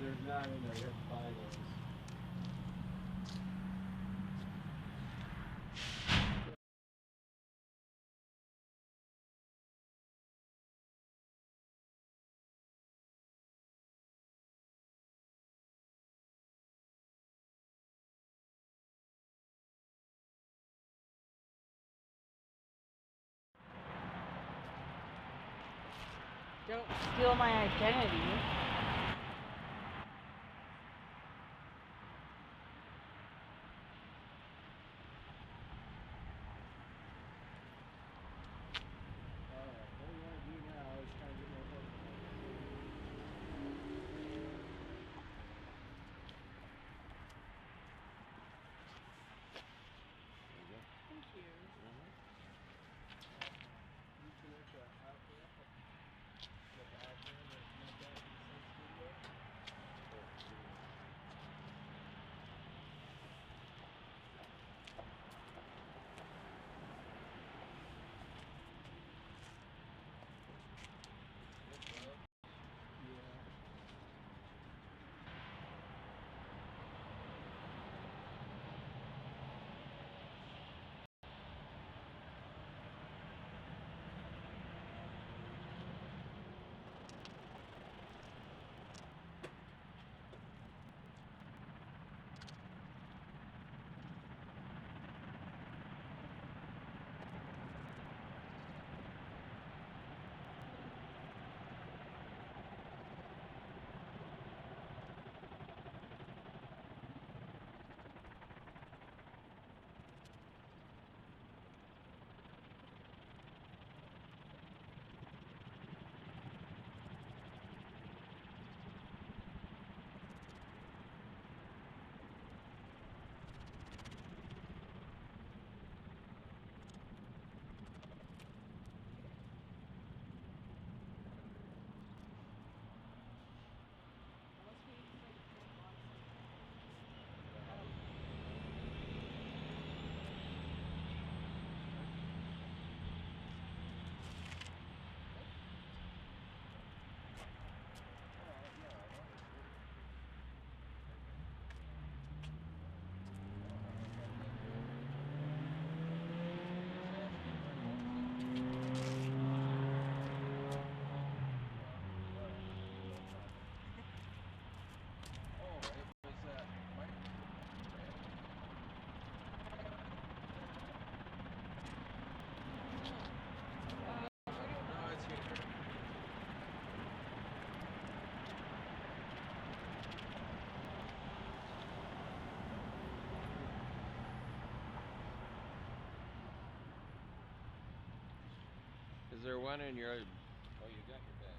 There's not in there. You have to buy those. Don't steal my identity. Alright, what we want to do now is kind of get more focus. There you go. Thank you. You connect that out there. Get the out there, then connect that to the same studio. Is there one in your... Oh, you got your bag.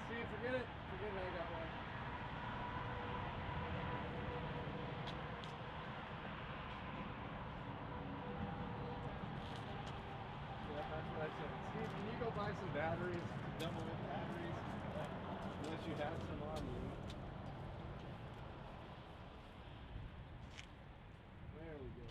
See, forget it. Forget it, I got one. Yeah, that's what I said. Steve, can you go buy some batteries? Double A batteries? Unless you have some on you. There we go.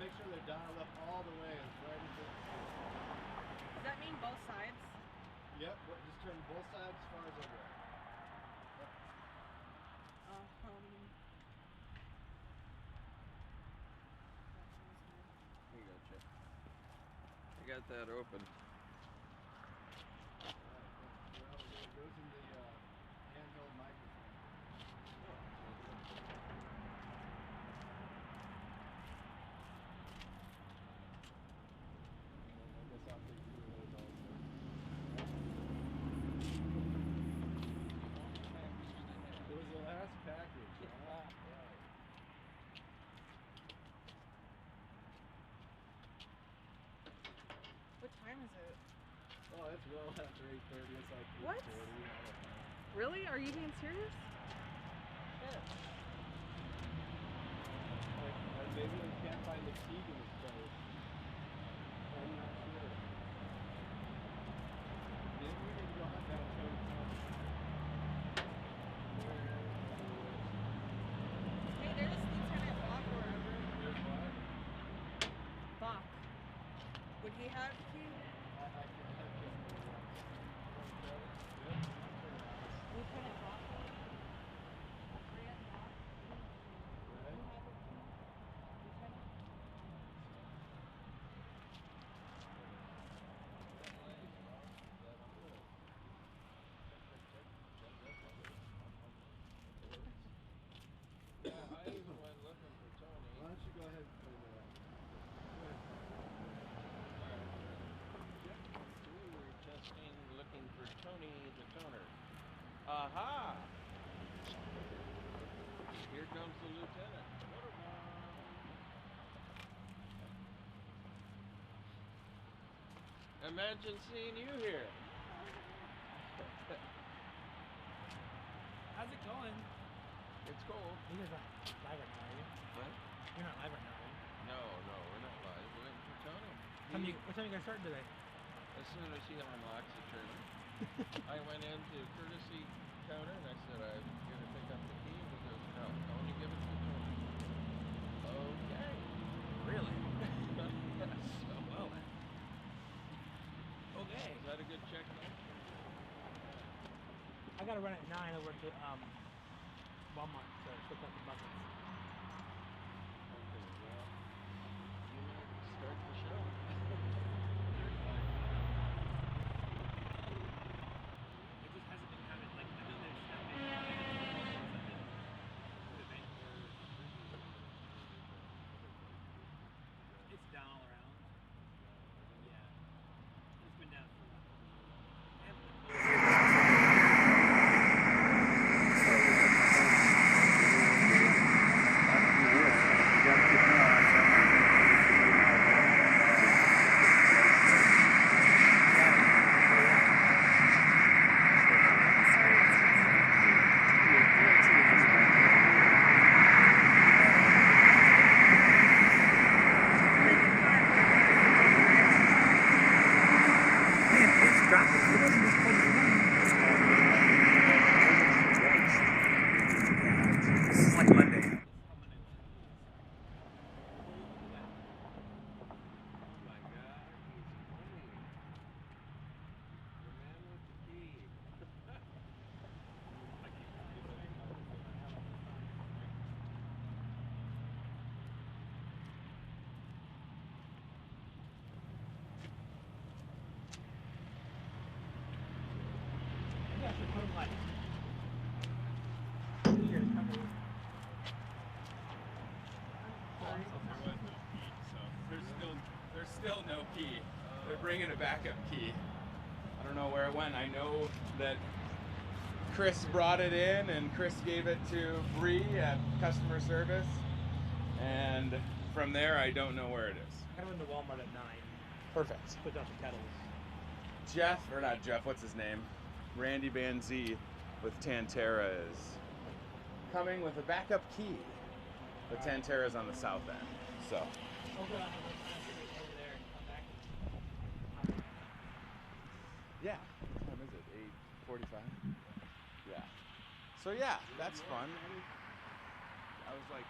make sure they're dialed up all the way as right as they can. Does that mean both sides? Yep, just turn both sides as far as they'll go. Yep. Here you go, Chip. I got that open. Well, it goes in the handheld microphone. I guess I'll take two of those also. It was the last package. Right. What time is it? Oh, it's well after 8:30. It's like 8:40. What? Really? Are you being serious? Yeah. Like, maybe we can't find the key to this place. I'm not sure. Maybe we need to go hunt down Tony Thompson. Hey, there's Lieutenant Bach or whatever. There's what? Bach. Would he have the key? I can't have him. Yep. Lieutenant Bach? Yeah, I even went looking for Tony. Why don't you go ahead and play that? We were testing, looking for Tony the toner. Aha! Here comes the lieutenant. Imagine seeing you here. How's it going? It's cold. You guys aren't live right now, are you? What? You're not live right now, are you? No, we're not live. We're waiting for Tony. What time you guys starting today? As soon as he unlocks the trailer, I went into courtesy counter and I said, I'm here to pick up the key. And he goes, no, only give it to Tony. Okay. Really? So, Well then. Okay. is that a good check note? I gotta run at 9 over to Walmart to pick up the buckets. Okay, well, you might start the show. It just hasn't been having like I know there's that big it's down all around. Yeah. It's been down for a while. I haven't There's still no key. They're bringing a backup key. I don't know where it went. I know that Chris brought it in and Chris gave it to Bree at customer service. And from there, I don't know where it is. I gotta run to Walmart at 9. Perfect. Put out the kettles. What's his name? Randy Van Z with Tantera is coming with a backup key. The Tantera's on the south end. So. I'll go out over there and come back. Yeah. What time is it? 8:45? Yeah. So yeah, that's fun. I was like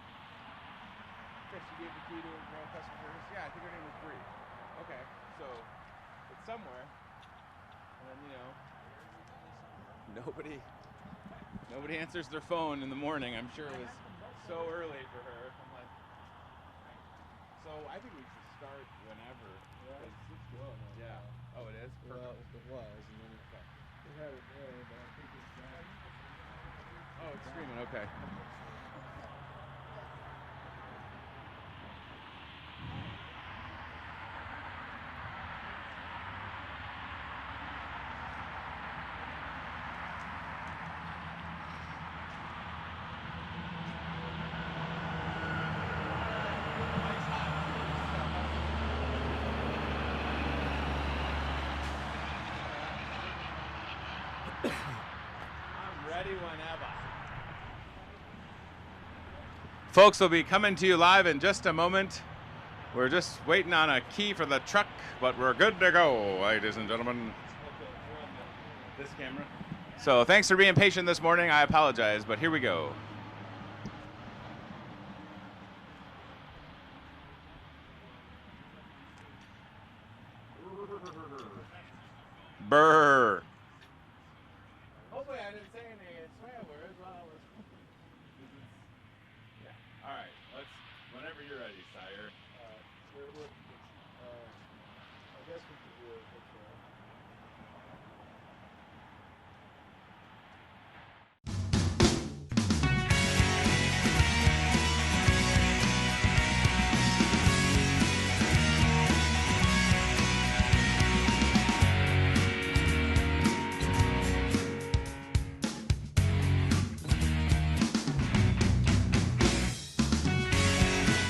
office, you gave the key to a girl customer service? Yeah, I think her name was Bree. Okay, so it's somewhere. And then, you know, nobody answers their phone in the morning. I'm sure it was so early for her. I'm like, so I think we should start whenever. Yeah, it's going on. Yeah. Oh, it is? Well, Perfect. it was, and then it had it there, but I think it's back. Oh, it's screaming. Okay. I'm ready whenever. Folks will be coming to you live in just a moment. We're just waiting on a key for the truck, but we're good to go, ladies and gentlemen. This camera. So thanks for being patient this morning. I apologize, but here we go. Brr. Hopefully I didn't say any swear words while I was... Yeah. All right. Whenever you're ready, sire. I guess we could do it.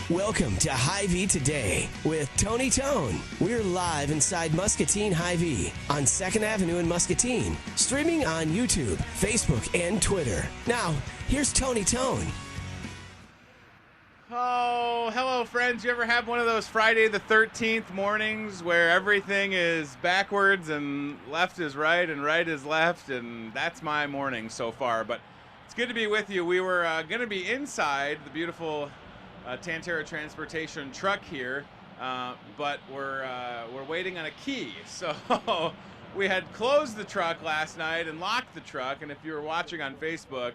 Welcome to Hy-Vee Today with Tony Tone. We're live inside Muscatine Hy-Vee on 2nd Avenue in Muscatine, streaming on YouTube, Facebook, and Twitter. Now, here's Tony Tone. Oh, hello, friends. You ever have one of those Friday the 13th mornings where everything is backwards and left is right and right is left? And that's my morning so far. But it's good to be with you. We were going to be inside the beautiful Tantera Transportation truck here, but we're waiting on a key. So we had closed the truck last night and locked the truck. And if you were watching on Facebook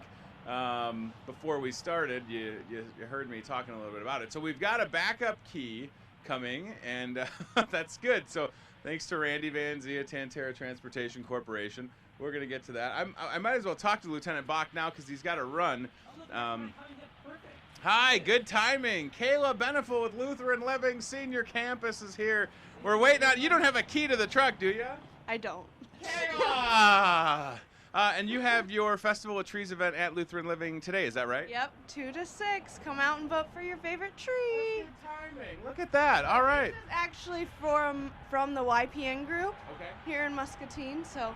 before we started, you heard me talking a little bit about it. So we've got a backup key coming, and that's good. So thanks to Randy Van Zia, Tantera Transportation Corporation. We're going to get to that. I might as well talk to Lieutenant Bach now because he's got to run. Hi, good timing. Kayla Beneful with Lutheran Living Senior Campus is here. We're waiting on... You don't have a key to the truck, do you? I don't. Kayla! And you have your Festival of Trees event at Lutheran Living today, is that right? Yep, 2 to 6. Come out and vote for your favorite tree. Good timing. Look at that. All right. This is actually from the YPN group Okay. here in Muscatine, so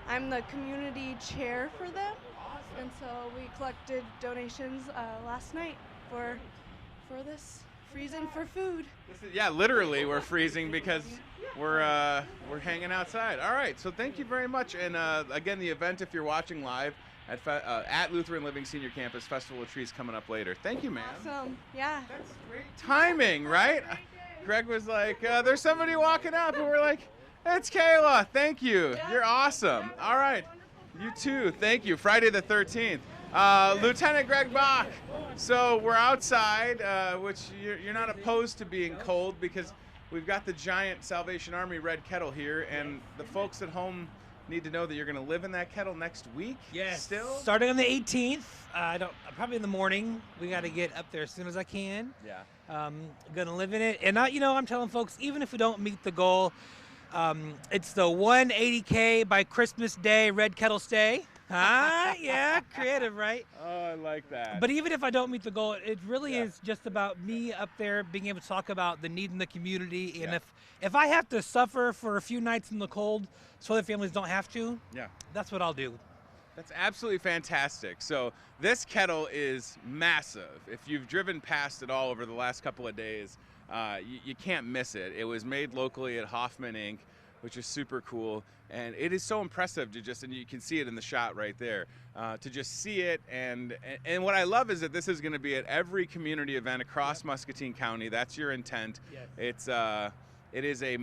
I'm the community chair for them. And so we collected donations last night for this freezing for food. Yeah, literally we're freezing because we're hanging outside. All right, so thank you very much. And again, the event, if you're watching live at Lutheran Living Senior Campus, Festival of Trees coming up later. Thank you, ma'am. Awesome. Yeah. That's great timing, right? Greg was like, there's somebody walking up, and we're like, it's Kayla. Thank you. You're awesome. All right. You too. Thank you. Friday the 13th. Lieutenant Greg Bach. So we're outside, which you're not opposed to being cold because we've got the giant Salvation Army red kettle here, and the folks at home need to know that you're going to live in that kettle next week. Yes. Still? Starting on the 18th. Probably in the morning. We got to get up there as soon as I can. Yeah. Gonna live in it, and I'm telling folks, even if we don't meet the goal, it's the 180K by Christmas Day red kettle stay. Yeah, creative, right? Oh, I like that. But even if I don't meet the goal, it really is just about me up there being able to talk about the need in the community. And if I have to suffer for a few nights in the cold so other families don't have to, that's what I'll do. That's absolutely fantastic. So this kettle is massive. If you've driven past it all over the last couple of days, you can't miss it. It was made locally at Hoffman Inc. which is super cool. And it is so impressive to just, and you can see it in the shot right there, to just see it. And what I love is that this is going to be at every community event across Muscatine County. That's your intent. Yes. It is a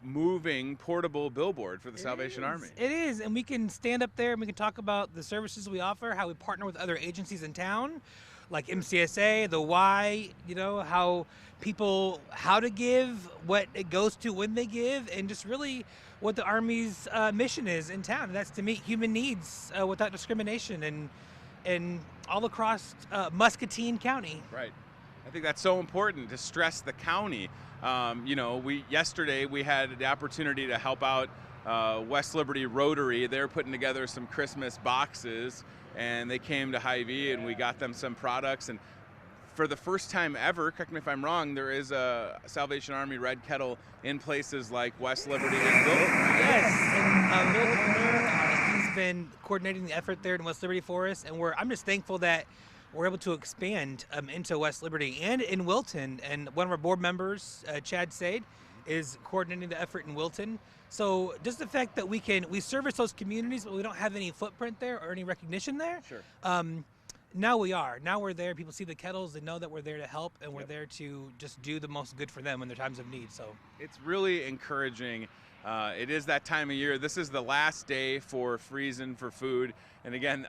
moving portable billboard for the Salvation Army. It is, and we can stand up there and we can talk about the services we offer, how we partner with other agencies in town, like MCSA, the Y, you know, how to give, what it goes to when they give, and just really what the Army's mission is in town. And that's to meet human needs without discrimination and all across Muscatine County. Right. I think that's so important to stress the county. You know, yesterday we had the opportunity to help out West Liberty Rotary. They're putting together some Christmas boxes, and they came to Hy-Vee and we got them some products. And for the first time ever, correct me if I'm wrong, there is a Salvation Army Red Kettle in places like West Liberty and Wilton. Yes, and Bill Turner, he's been coordinating the effort there in West Liberty for us, and I'm just thankful that we're able to expand into West Liberty and in Wilton. And one of our board members, Chad Sade, is coordinating the effort in Wilton. So just the fact that we service those communities, but we don't have any footprint there or any recognition there. Sure. Now we are. Now we're there. People see the kettles. They know that we're there to help, and we're there to just do the most good for them in their times of need. So it's really encouraging. It is that time of year. This is the last day for freezing for food. And again,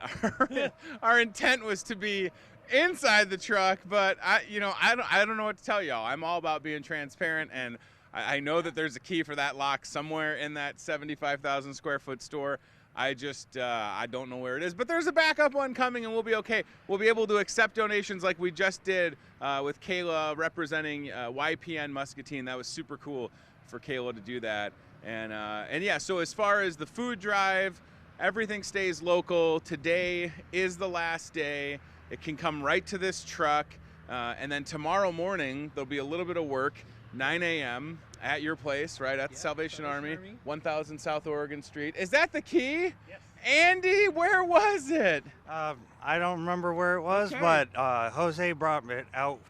our intent was to be inside the truck, but I don't know what to tell y'all. I'm all about being transparent, and I know that there's a key for that lock somewhere in that 75,000 square foot store. I don't know where it is, but there's a backup one coming and we'll be okay. We'll be able to accept donations like we just did with Kayla representing YPN Muscatine. That was super cool for Kayla to do that. And yeah, so as far as the food drive, everything stays local. Today is the last day. It can come right to this truck. And then tomorrow morning, there'll be a little bit of work, 9 a.m. at your place, right, at the Salvation Army, 1000 South Oregon Street. Is that the key? Yes. Andy, where was it? I don't remember where it was, but Jose brought it out.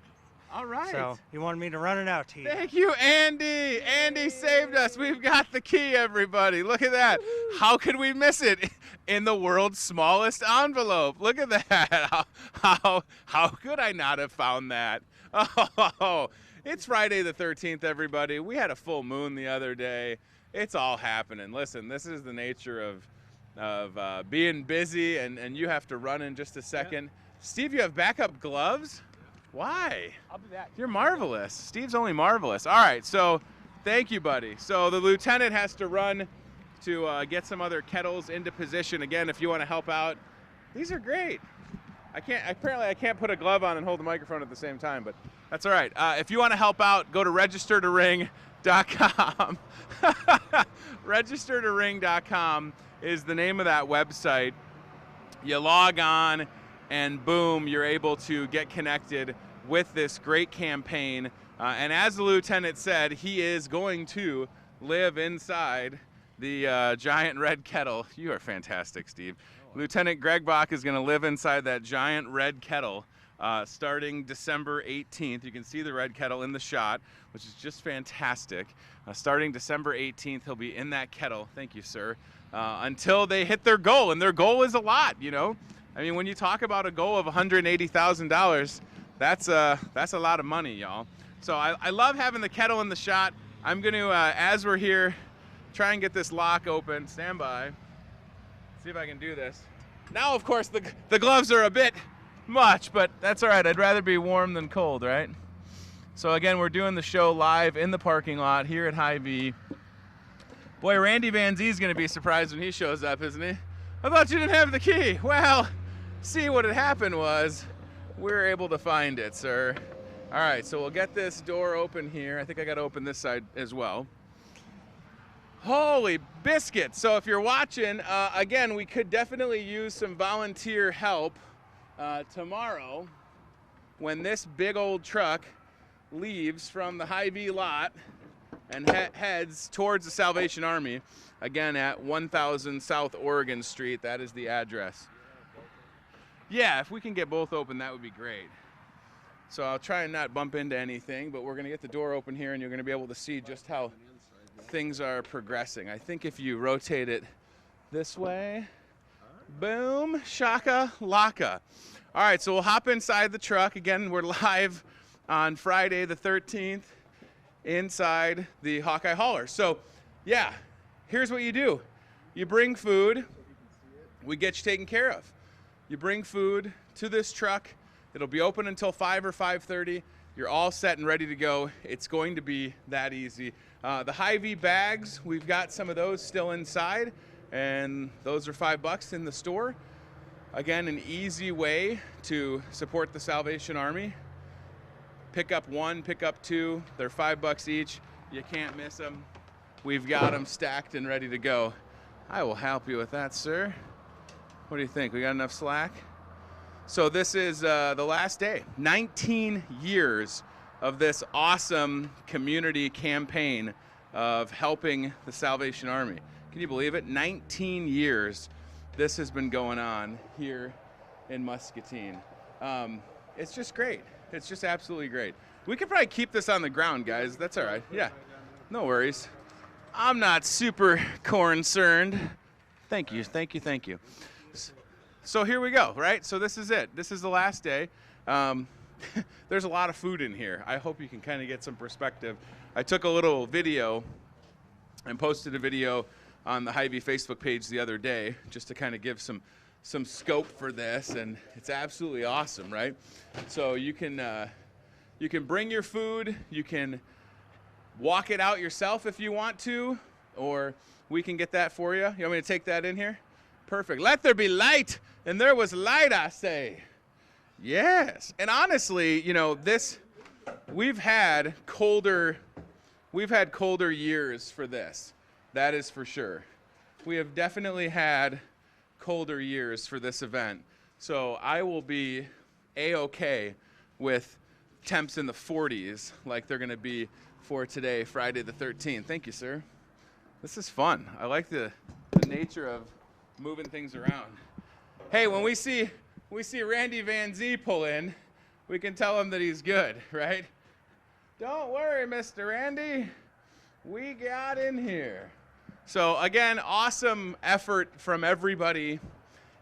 All right. So he wanted me to run it out to you. Thank you, Andy. Andy saved us. We've got the key, everybody. Look at that. How could we miss it? In the world's smallest envelope. Look at that. How could I not have found that? Oh, it's Friday the 13th, everybody. We had a full moon the other day. It's all happening. Listen, this is the nature of being busy, and you have to run in just a second. Yeah. Steve, you have backup gloves? Why? I'll be back. You're marvelous. Steve's only marvelous. All right, so thank you, buddy. So the lieutenant has to run to get some other kettles into position. Again, if you want to help out, these are great. Apparently I can't put a glove on and hold the microphone at the same time, but that's all right. If you want to help out, go to registertoring.com. Registertoring.com is the name of that website. You log on, and boom, you're able to get connected with this great campaign. And as the lieutenant said, he is going to live inside the giant red kettle. You are fantastic, Steve. Lieutenant Greg Bach is going to live inside that giant red kettle starting December 18th. You can see the red kettle in the shot, which is just fantastic. Starting December 18th, he'll be in that kettle. Thank you, sir. Until they hit their goal, and their goal is a lot, you know. I mean, when you talk about a goal of $180,000, that's a lot of money, y'all. So I love having the kettle in the shot. I'm going to, as we're here, try and get this lock open. Stand by. See if I can do this. Now, of course, the gloves are a bit much, but that's all right. I'd rather be warm than cold, right? So again, we're doing the show live in the parking lot here at Hy-Vee. Boy, Randy Van Zee is going to be surprised when he shows up, isn't he? I thought you didn't have the key. Well, see, what had happened was we were able to find it, sir. All right, so we'll get this door open here. I think I got to open this side as well. Holy biscuits. So if you're watching, again, we could definitely use some volunteer help tomorrow when this big old truck leaves from the Hy-Vee lot and heads towards the Salvation Army, again at 1000 South Oregon Street. That is the address. Yeah, if we can get both open, that would be great. So I'll try and not bump into anything, but we're going to get the door open here, and you're going to be able to see just how things are progressing. I think if you rotate it this way, boom, shaka laka. All right, so we'll hop inside the truck. Again, we're live on Friday the 13th inside the Hawkeye hauler. So yeah, here's what you do. You bring food, we get you taken care of. You bring food to this truck. It'll be open until 5 or 5:30. You're all set and ready to go. It's going to be that easy. The Hy-Vee bags, we've got some of those still inside, and those are $5 in the store. Again, an easy way to support the Salvation Army. Pick up one, pick up two. They're $5 each. You can't miss them. We've got them stacked and ready to go. I will help you with that, sir. What do you think? We got enough slack? So this is the last day. 19 years of this awesome community campaign of helping the Salvation Army. Can you believe it? 19 years this has been going on here in Muscatine. It's just great. It's just absolutely great. We could probably keep this on the ground, guys. That's all right. Yeah, no worries. I'm not super concerned. Thank you, thank you, thank you. So here we go, right? So this is it. This is the last day. There's a lot of food in here. I hope you can kind of get some perspective. I took a little video and posted a video on the Hy-Vee Facebook page the other day just to kind of give some scope for this, and it's absolutely awesome, right? So you can bring your food, you can walk it out yourself if you want to, or we can get that for you. You want me to take that in here? Perfect. Let there be light, and there was light, I say. Yes. And honestly, you know, we've had colder years for this. That is for sure. We have definitely had colder years for this event. So I will be A-okay with temps in the 40s like they're going to be for today, Friday the 13th. Thank you, sir. This is fun. I like the nature of moving things around. Hey, when we see Randy Van Zee pull in, we can tell him that he's good, right? Don't worry, Mr. Randy. We got in here. So again, awesome effort from everybody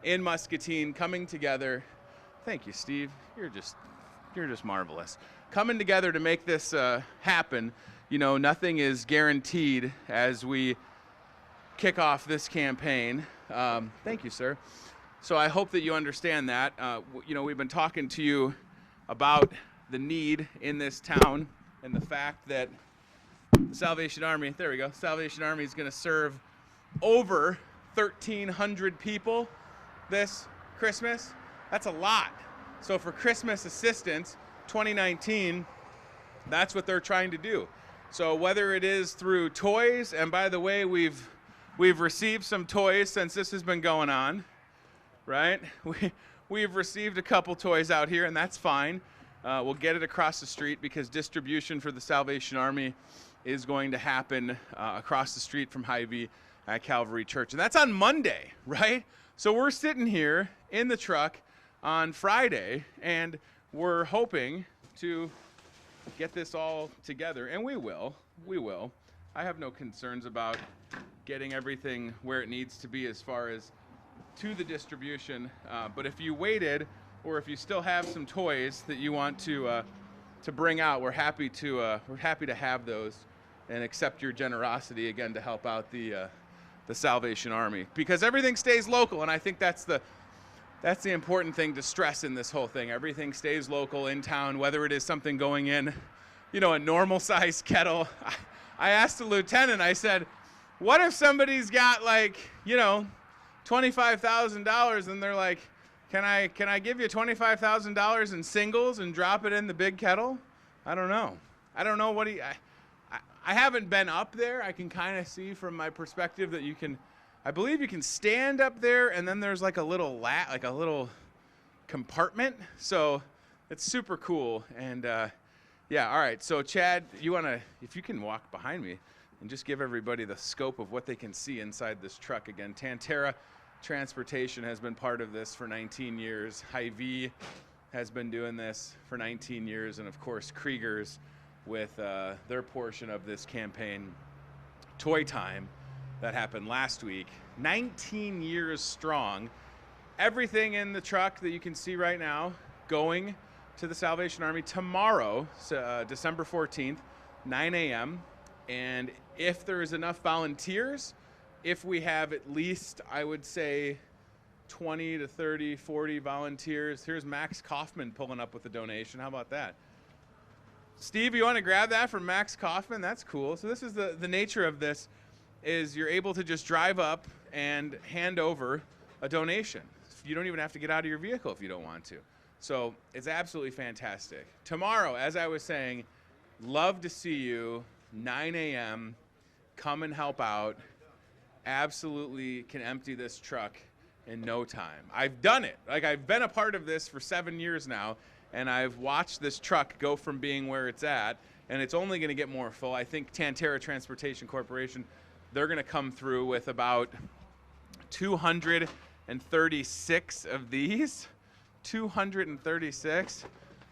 in Muscatine coming together. Thank you, Steve. You're just marvelous. Coming together to make this happen. You know, nothing is guaranteed as we kick off this campaign. Thank you, sir. So I hope that you understand that. You know, we've been talking to you about the need in this town and the fact that the Salvation Army, there we go, Salvation Army is going to serve over 1,300 people this Christmas. That's a lot. So for Christmas assistance 2019, that's what they're trying to do. So whether it is through toys, and by the way, we've received some toys since this has been going on, right? We've received a couple toys out here, and that's fine. We'll get it across the street because distribution for the Salvation Army is going to happen across the street from Hy-Vee at Calvary Church. And that's on Monday, right? So we're sitting here in the truck on Friday, and we're hoping to get this all together, and we will. I have no concerns about getting everything where it needs to be as far as to the distribution. But if you waited, or if you still have some toys that you want to bring out, we're happy to have those and accept your generosity again to help out the Salvation Army, because everything stays local, and I think that's the important thing to stress in this whole thing. Everything stays local in town, whether it is something going in, you know, a normal size kettle. I asked the lieutenant, I said, what if somebody's got like, you know, $25,000 and they're like, can I give you $25,000 in singles and drop it in the big kettle? I don't know what I haven't been up there. I can kind of see from my perspective that I believe you can stand up there, and then there's like a little compartment. So it's super cool. And yeah, all right. So Chad, if you can walk behind me and just give everybody the scope of what they can see inside this truck. Again, Tantera Transportation has been part of this for 19 years. Hy-Vee has been doing this for 19 years. And of course, Krieger's with their portion of this campaign Toy Time that happened last week. 19 years strong. Everything in the truck that you can see right now going to the Salvation Army tomorrow, December 14th, 9 a.m. And if there is enough volunteers, if we have at least, I would say, 20 to 30, 40 volunteers. Here's Max Kaufman pulling up with a donation. How about that? Steve, you want to grab that from Max Kaufman? That's cool. So this is the nature of this, is you're able to just drive up and hand over a donation. You don't even have to get out of your vehicle if you don't want to. So it's absolutely fantastic. Tomorrow, as I was saying, love to see you, 9 a.m., come and help out. Absolutely can empty this truck in no time. I've done it. Like, I've been a part of this for 7 years now, and I've watched this truck go from being where it's at, and it's only going to get more full. I think Tantera Transportation Corporation, they're going to come through with about 236 of these. 236.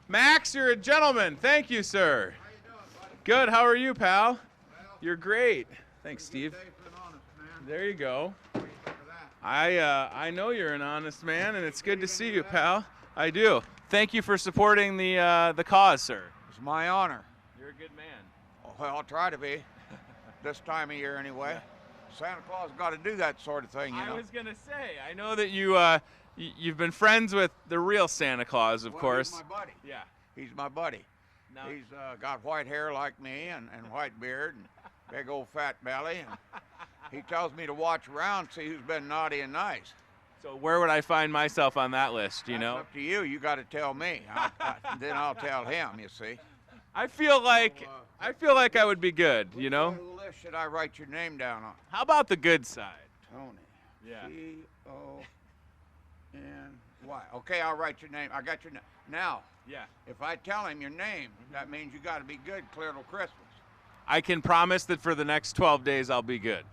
Max, you're a gentleman. Thank you, sir. How you doing, buddy? Good. How are you, pal? Well, You're great. Thanks, Steve. Dave, been honest, man. There you go. What do you think of that? I know you're an honest man, and it's good to see you, pal. I do. Thank you for supporting the cause, sir. It's my honor. You're a good man. Well, I'll try to be. This time of year, anyway. Santa Claus got to do that sort of thing, you know. I was gonna say, I know that you've been friends with the real Santa Claus, of course. He's my buddy. Yeah. He's my buddy. No. He's got white hair like me and white beard and big old fat belly. And he tells me to watch around, see who's been naughty and nice. So where would I find myself on that list? You That's know. up to you. You got to tell me. Then I'll tell him. You see. I feel like I would be good. You know. What list should I write your name down on? How about the good side? Tony. Yeah. T-O-N-Y. Okay, I'll write your name. I got your name. Now, Yeah. if I tell him your name, that means you got to be good clear till Christmas. I can promise that for the next 12 days I'll be good.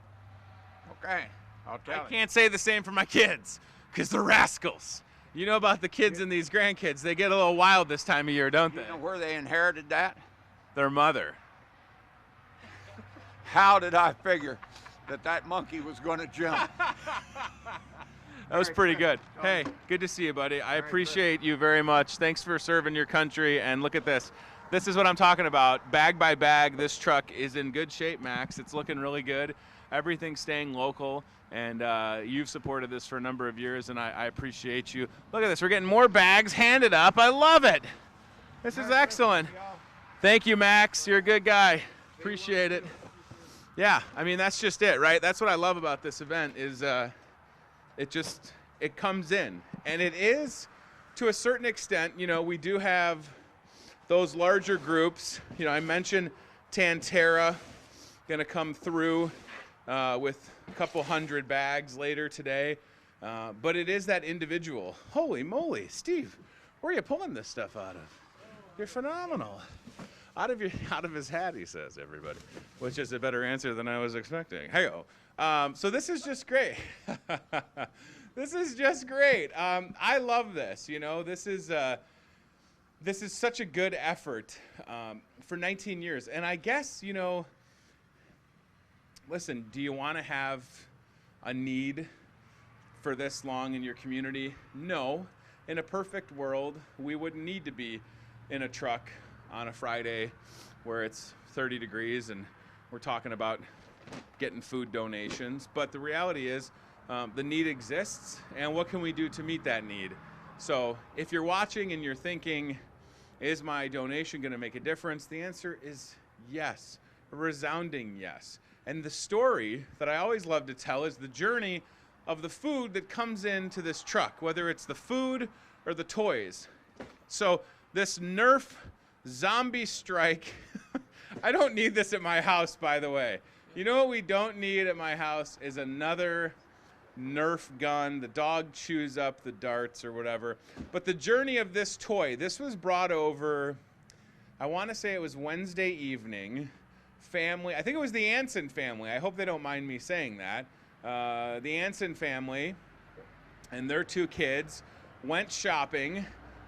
Okay, I'll tell I him. can't say the same for my kids, because they're rascals. You know about the kids and these grandkids. They get a little wild this time of year, don't You they? know where they inherited that? Their mother. How did I figure that monkey was going to jump? That was pretty good. Tony. Hey, good to see you, buddy. I Very appreciate you very much. Thanks for serving your country. And look at this. This is what I'm talking about. Bag by bag, this truck is in good shape, Max. It's looking really good. Everything's staying local. And you've supported this for a number of years, and I appreciate you. Look at this. We're getting more bags handed up. I love it. This is excellent. Thank you, Max. You're a good guy. Appreciate it. Yeah, I mean, that's just it, right? That's what I love about this event is it comes in. And it is, to a certain extent, you know, we do have those larger groups. You know, I mentioned Tantera going to come through with a couple hundred bags later today. But it is that individual. Holy moly, Steve, where are you pulling this stuff out of? You're phenomenal. Out of his hat, he says, everybody, which is a better answer than I was expecting. Hey-o. So this is just great. This is just great. I love this. You know, this is such a good effort for 19 years. And I guess, you know, listen, do you want to have a need for this long in your community? No. In a perfect world, we wouldn't need to be in a truck on a Friday where it's 30 degrees and we're talking about getting food donations. But the reality is the need exists, and what can we do to meet that need? So if you're watching and you're thinking, is my donation going to make a difference? The answer is yes, a resounding yes. And the story that I always love to tell is the journey of the food that comes into this truck, whether it's the food or the toys. So this Nerf zombie strike, I don't need this at my house, by the way. You know what we don't need at my house is another Nerf gun. The dog chews up the darts or whatever. But the journey of this toy, this was brought over, I want to say it was Wednesday evening. Family, I think it was the Anson family. I hope they don't mind me saying that. The Anson family and their 2 kids went shopping.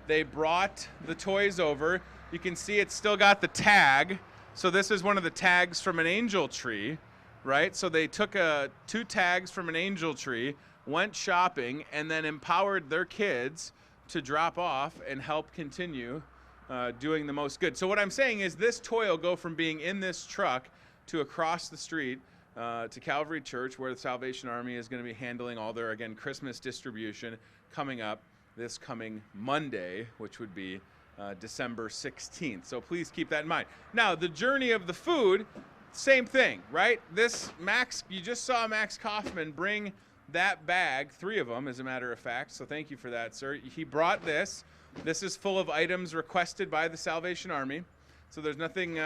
They brought the toys over. You can see it's still got the tag. So this is one of the tags from an angel tree right? So they took 2 tags from an angel tree, went shopping, and then empowered their kids to drop off and help continue doing the most good. So what I'm saying is this toy will go from being in this truck to across the street to Calvary Church, where the Salvation Army is going to be handling all their, again, Christmas distribution coming up this coming Monday, which would be December 16th. So please keep that in mind. Now, the journey of the food, same thing, right? This Max, you just saw Max Kaufman bring that bag, 3 of them, as a matter of fact. So thank you for that, sir. He brought this. This is full of items requested by the Salvation Army. So there's nothing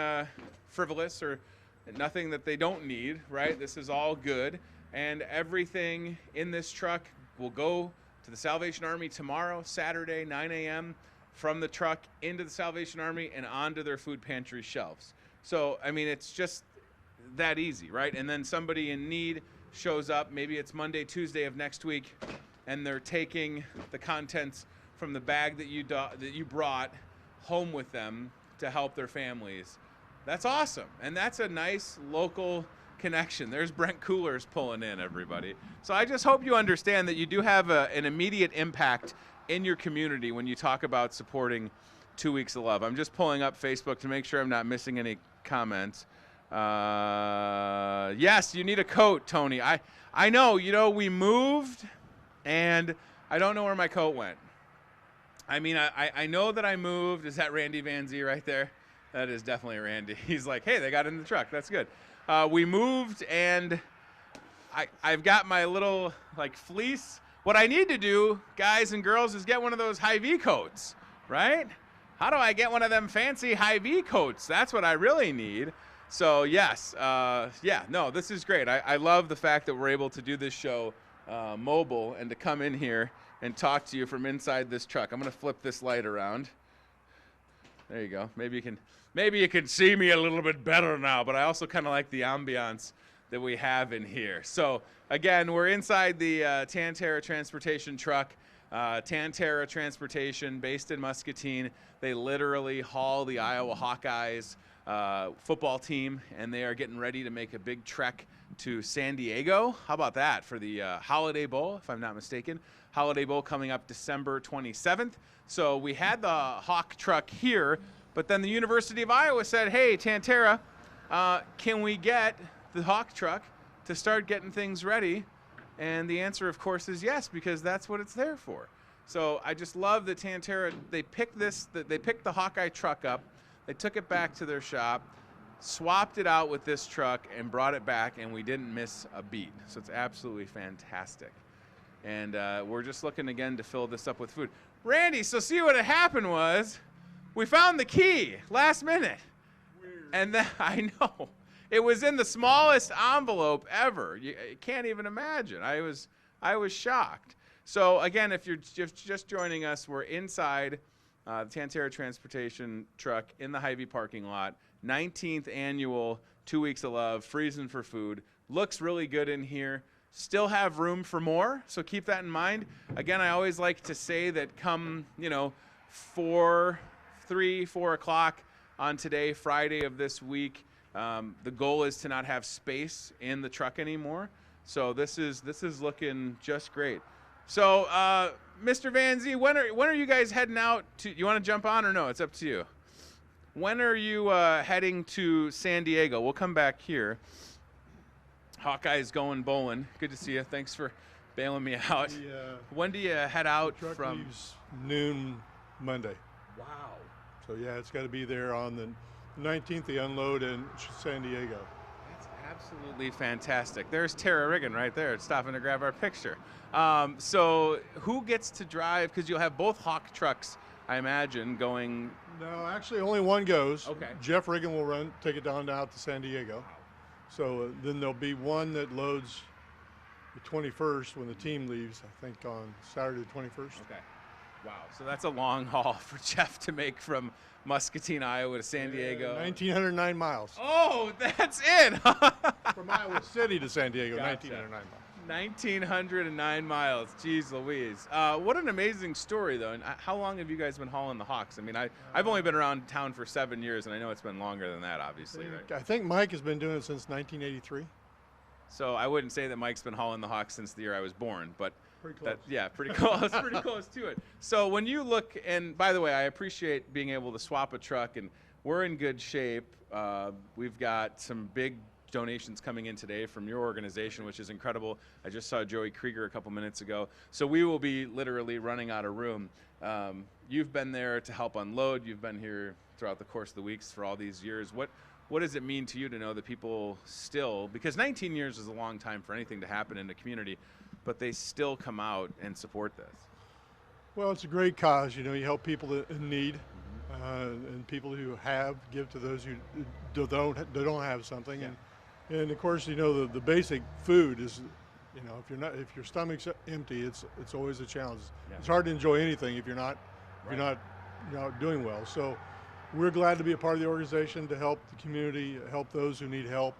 frivolous or nothing that they don't need, right? This is all good. And everything in this truck will go to the Salvation Army tomorrow, Saturday, 9 a.m., from the truck into the Salvation Army and onto their food pantry shelves. So, I mean, it's just that easy, right? And then somebody in need shows up, maybe it's Monday, Tuesday of next week, and they're taking the contents from the bag that you brought home with them to help their families. That's awesome. And that's a nice local connection. There's Brent Coolers pulling in, everybody. So I just hope you understand that you do have an immediate impact in your community when you talk about supporting 2 Weeks of Love. I'm just pulling up Facebook to make sure I'm not missing any comments. Yes, you need a coat, Tony. I know, we moved, and I don't know where my coat went. I mean, I know that I moved. Is that Randy Van Zee right there? That is definitely Randy. He's like, hey, they got it in the truck. That's good. We moved, and I've got my little, fleece. What I need to do, guys and girls, is get one of those Hy-Vee coats, right? How do I get one of them fancy Hy-Vee coats? That's what I really need. So, yes, this is great. I love the fact that we're able to do this show mobile and to come in here and talk to you from inside this truck. I'm going to flip this light around. There you go. Maybe you can see me a little bit better now, but I also kind of like the ambiance that we have in here. So, again, we're inside the Tan-Terra Transportation truck. Tan-Terra Transportation, based in Muscatine. They literally haul the Iowa Hawkeyes football team, and they are getting ready to make a big trek to San Diego. How about that for the Holiday Bowl, if I'm not mistaken. Holiday Bowl coming up December 27th. So we had the Hawk truck here, but then the University of Iowa said, hey, Tan-Terra, can we get the Hawk truck to start getting things ready? And the answer, of course, is yes, because that's what it's there for. So I just love that Tan-Terra, they picked the Hawkeye truck up, they took it back to their shop, swapped it out with this truck, and brought it back, and we didn't miss a beat. So it's absolutely fantastic. And we're just looking again to fill this up with food. Randy, so see what had happened was we found the key last minute. Weird. And then, I know. It was in the smallest envelope ever. You can't even imagine. I was shocked. So again, if you're just joining us, we're inside the Tan-Terra Transportation truck in the Hy-Vee parking lot. 19th annual 2 Weeks of Love, freezing for food. Looks really good in here. Still have room for more, so keep that in mind. Again, I always like to say that come, 4 o'clock on today, Friday of this week, the goal is to not have space in the truck anymore. So this is looking just great. So, Mr. Van Zee, when are you guys heading out to? You want to jump on or no? It's up to you. When are you heading to San Diego? We'll come back here. Hawkeye's going bowling. Good to see you. Thanks for bailing me out. When do you head out the truck from? Leaves noon Monday. Wow. So yeah, it's got to be there on the 19th. They unload in San Diego. That's absolutely fantastic. There's Tara Riggin right there, stopping to grab our picture. So who gets to drive? Because you'll have both Hawk trucks, I imagine, going. No, actually, only one goes. Okay. Jeff Riggin will take it down out to San Diego. So then there'll be one that loads the 21st when the team leaves, I think on Saturday the 21st. Okay. Wow. So that's a long haul for Jeff to make from Muscatine, Iowa to San Diego. 1,909 miles. Oh, that's it. From Iowa City to San Diego, Gotcha. 1,909 miles. 1,909 miles. Jeez Louise. What an amazing story, though. And how long have you guys been hauling the Hawks? I mean, I've only been around town for 7 years, and I know it's been longer than that, obviously. Right? I think Mike has been doing it since 1983. So I wouldn't say that Mike's been hauling the Hawks since the year I was born, but Pretty close. pretty close, pretty close to it. So when you look, and by the way, I appreciate being able to swap a truck, and we're in good shape. We've got some big donations coming in today from your organization, which is incredible. I just saw Joey Krieger a couple minutes ago. So we will be literally running out of room. You've been there to help unload. You've been here throughout the course of the weeks for all these years. What does it mean to you to know that people still, because 19 years is a long time for anything to happen in the community, but they still come out and support this? Well, it's a great cause. You help people in need, and people who have give to those who don't have something. Yeah. And of course, the basic food is, if your stomach's empty, it's always a challenge. Yeah. It's hard to enjoy anything if you're not doing well. So we're glad to be a part of the organization to help the community, help those who need help.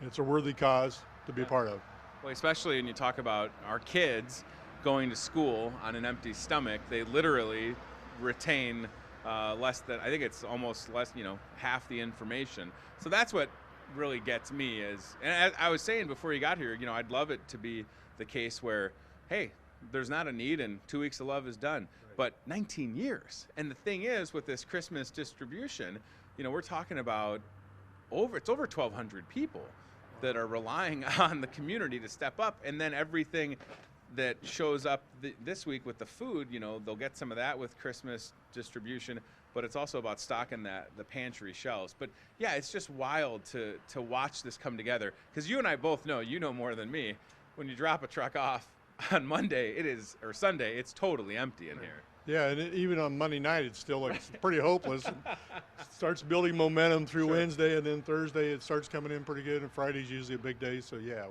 It's a worthy cause to be a part of. Well, especially when you talk about our kids going to school on an empty stomach, they literally retain less than, I think it's almost less, half the information. So that's what really gets me is, and as I was saying before you got here, I'd love it to be the case where, hey, there's not a need and 2 weeks of love is done. Right. But 19 years. And the thing is, with this Christmas distribution, we're talking about it's over 1,200 people that are relying on the community to step up, and then everything that shows up this week with the food, they'll get some of that with Christmas distribution, but it's also about stocking the pantry shelves. But yeah, it's just wild to watch this come together, because you and I both know, more than me, when you drop a truck off on Monday, or Sunday, it's totally empty in here. Yeah, and even on Monday night, it still looks pretty hopeless. It starts building momentum through Wednesday, and then Thursday it starts coming in pretty good, and Friday's usually a big day. So yeah,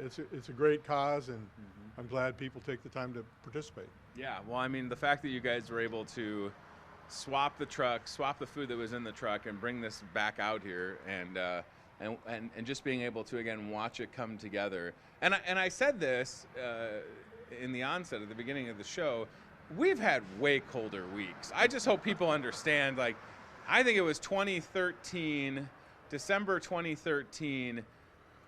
it's a great cause, and I'm glad people take the time to participate. Yeah, well, I mean, the fact that you guys were able to swap the truck, swap the food that was in the truck, and bring this back out here, and just being able to again watch it come together. And I said this in the onset at the beginning of the show. We've had way colder weeks. I just hope people understand, I think it was 2013, December 2013,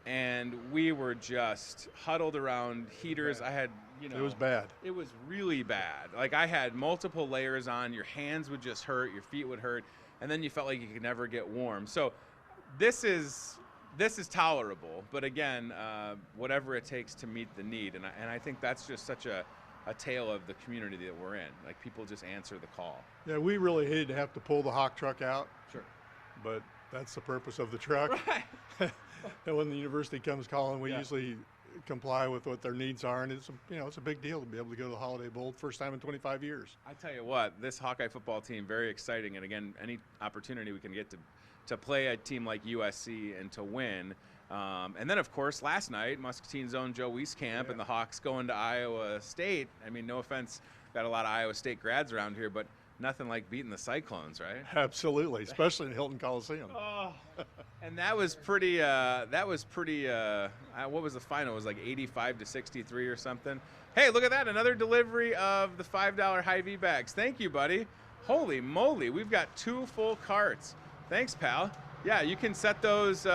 and we were just huddled around heaters. I had, it was bad. It was really bad. I had multiple layers on. Your hands would just hurt, your feet would hurt, and then you felt like you could never get warm. So this is tolerable, but again, whatever it takes to meet the need. And I think that's just such a tale of the community that we're in. People just answer the call. Yeah, we really hated to have to pull the Hawk truck out. Sure. But that's the purpose of the truck. Right. And when the university comes calling, we usually comply with what their needs are, and it's a big deal to be able to go to the Holiday Bowl, first time in 25 years. I tell you what, this Hawkeye football team, very exciting, and again, any opportunity we can get to play a team like USC and to win. And then, of course, last night, Muscatine's own Joe Wieskamp and the Hawks going to Iowa State. I mean, no offense, got a lot of Iowa State grads around here, but nothing like beating the Cyclones, right? Absolutely, especially in Hilton Coliseum. Oh, and that was pretty. What was the final? It was like 85-63 or something. Hey, look at that! Another delivery of the $5 Hy-Vee bags. Thank you, buddy. Holy moly, we've got 2 full carts. Thanks, pal. Yeah, you can set those.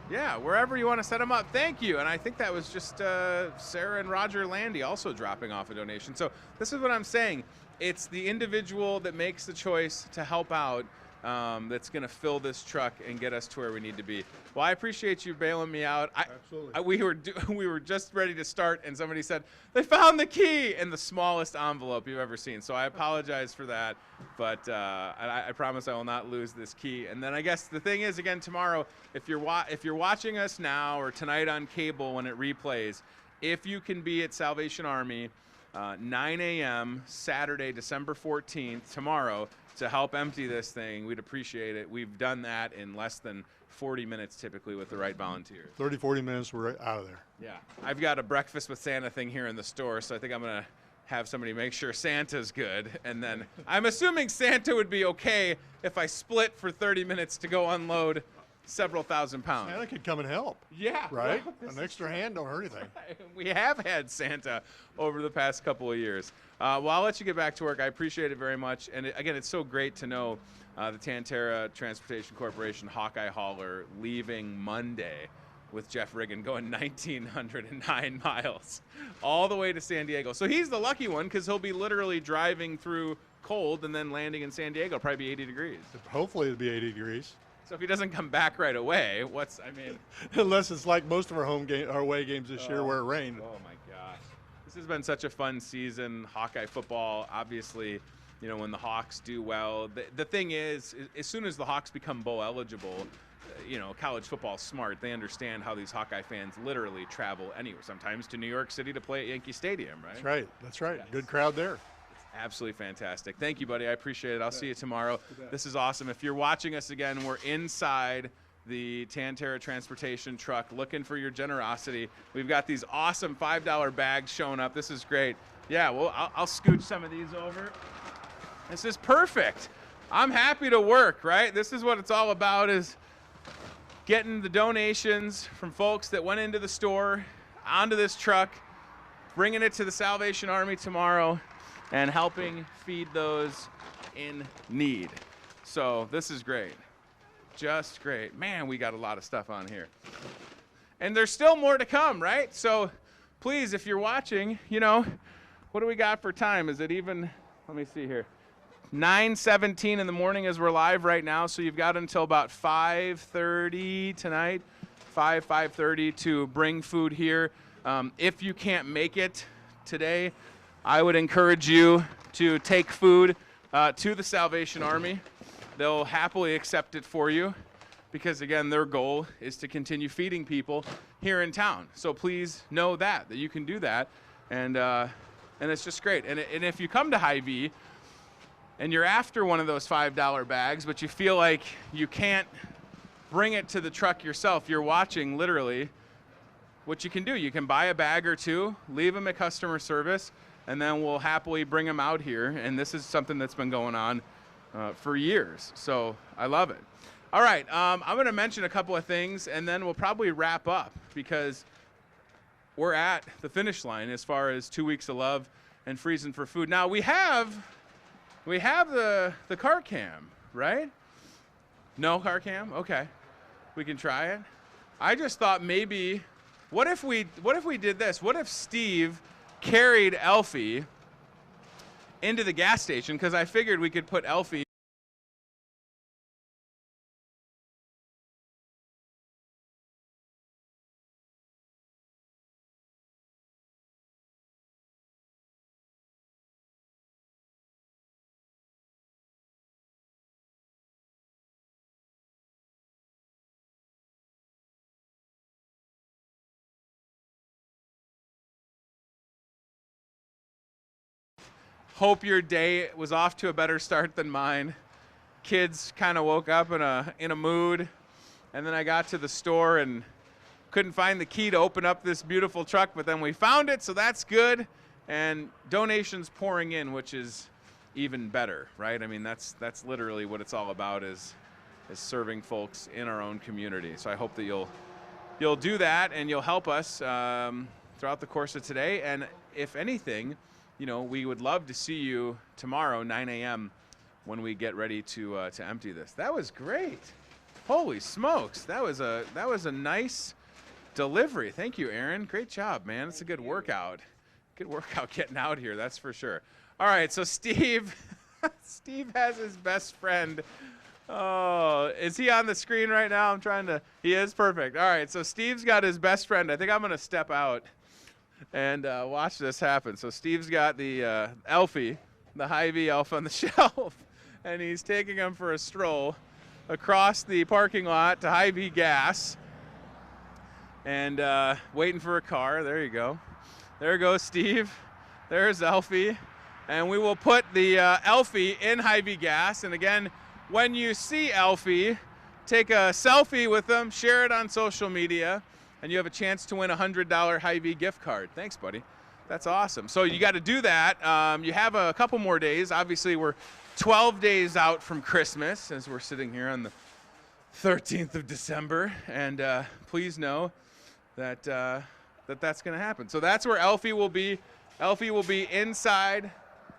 Wherever you want to set them up. Thank you. And I think that was just Sarah and Roger Landy also dropping off a donation. So this is what I'm saying. It's the individual that makes the choice to help out that's going to fill this truck and get us to where we need to be. Well, I appreciate you bailing me out. Absolutely. We were just ready to start, and somebody said, they found the key in the smallest envelope you've ever seen. So I apologize for that, but I promise I will not lose this key. And then I guess the thing is, again, tomorrow, if you're watching us now or tonight on cable when it replays, if you can be at Salvation Army, 9 a.m. Saturday, December 14th, tomorrow, to help empty this thing, we'd appreciate it. We've done that in less than 40 minutes typically with the right volunteers. 30, 40 minutes, we're out of there. Yeah. I've got a breakfast with Santa thing here in the store, so I think I'm going to have somebody make sure Santa's good. And then I'm assuming Santa would be okay if I split for 30 minutes to go unload several thousand pounds. Santa could come and help. Yeah. Right? An extra hand don't hurt anything. We have had Santa over the past couple of years. Well, I'll let you get back to work. I appreciate it very much. And again, it's so great to know the Tantera Transportation Corporation Hawkeye hauler leaving Monday. with Jeff Riggin going 1,909 miles all the way to San Diego. So he's the lucky one because he'll be literally driving through cold and then landing in San Diego, probably be 80 degrees. Hopefully it'll be 80 degrees. So if he doesn't come back right away, unless it's like most of our away games this year where it rained. Oh my gosh. This has been such a fun season. Hawkeye football, obviously, you know, when the Hawks do well. The thing is, as soon as the Hawks become bowl eligible, you know, college football is smart. They understand how these Hawkeye fans literally travel anywhere, sometimes to New York City to play at Yankee Stadium, right? That's right. That's right. Yes. Good crowd there. Absolutely fantastic. Thank you, buddy. I appreciate it. I'll see you tomorrow. This is awesome. If you're watching us again, we're inside the Tantera transportation truck looking for your generosity. We've got these awesome $5 bags showing up. This is great. Yeah, well, I'll scooch some of these over. This is perfect. I'm happy to work, right? This is what it's all about, is getting the donations from folks that went into the store onto this truck, bringing it to the Salvation Army tomorrow, and helping feed those in need. So this is great. Just great. Man, we got a lot of stuff on here. And there's still more to come, right? So please, if you're watching, you know, what do we got for time? Is it even, let me see here, 9:17 in the morning as we're live right now. So you've got until about 5:30 tonight, 5:30 to bring food here. If you can't make it today, I would encourage you to take food to the Salvation Army. They'll happily accept it for you because, again, their goal is to continue feeding people here in town. So please know that you can do that, and it's just great. And if you come to Hy-Vee and you're after one of those $5 bags, but you feel like you can't bring it to the truck yourself, you're watching literally, what you can do, you can buy a bag or two, leave them at customer service, and then we'll happily bring them out here. And this is something that's been going on for years. So I love it. All right, I'm going to mention a couple of things, and then we'll probably wrap up because we're at the finish line as far as 2 weeks of love and freezing for food. Now we have the car cam, right? No car cam? Okay, we can try it. I just thought maybe, what if we did this? What if Steve carried Elfie into the gas station, because I figured we could put Elfie hope your day was off to a better start than mine. Kids kind of woke up in a mood, and then I got to the store and couldn't find the key to open up this beautiful truck, but then we found it, so that's good. And donations pouring in, which is even better, right? I mean, that's literally what it's all about, is serving folks in our own community. So I hope that you'll do that and you'll help us throughout the course of today. And if anything, you know, we would love to see you tomorrow, 9 a.m., when we get ready to empty this. That was great. Holy smokes, that was a nice delivery. Thank you, Aaron. Great job, man. It's a good workout. Good workout getting out here, that's for sure. All right, so Steve has his best friend. Oh, is he on the screen right now? He is, perfect. All right, so Steve's got his best friend. I think I'm gonna step out and watch this happen. So Steve's got the Elfie, the Hy-Vee elf on the shelf, and he's taking him for a stroll across the parking lot to Hy-Vee gas and waiting for a car. There you go. There goes Steve. There's Elfie. And we will put the Elfie in Hy-Vee gas. And again, when you see Elfie, take a selfie with him, share it on social media, and you have a chance to win a $100 Hy-Vee gift card. Thanks, buddy. That's awesome. So you got to do that. You have a couple more days. Obviously, we're 12 days out from Christmas as we're sitting here on the 13th of December. And please know that that's going to happen. So that's where Elfie will be. Elfie will be inside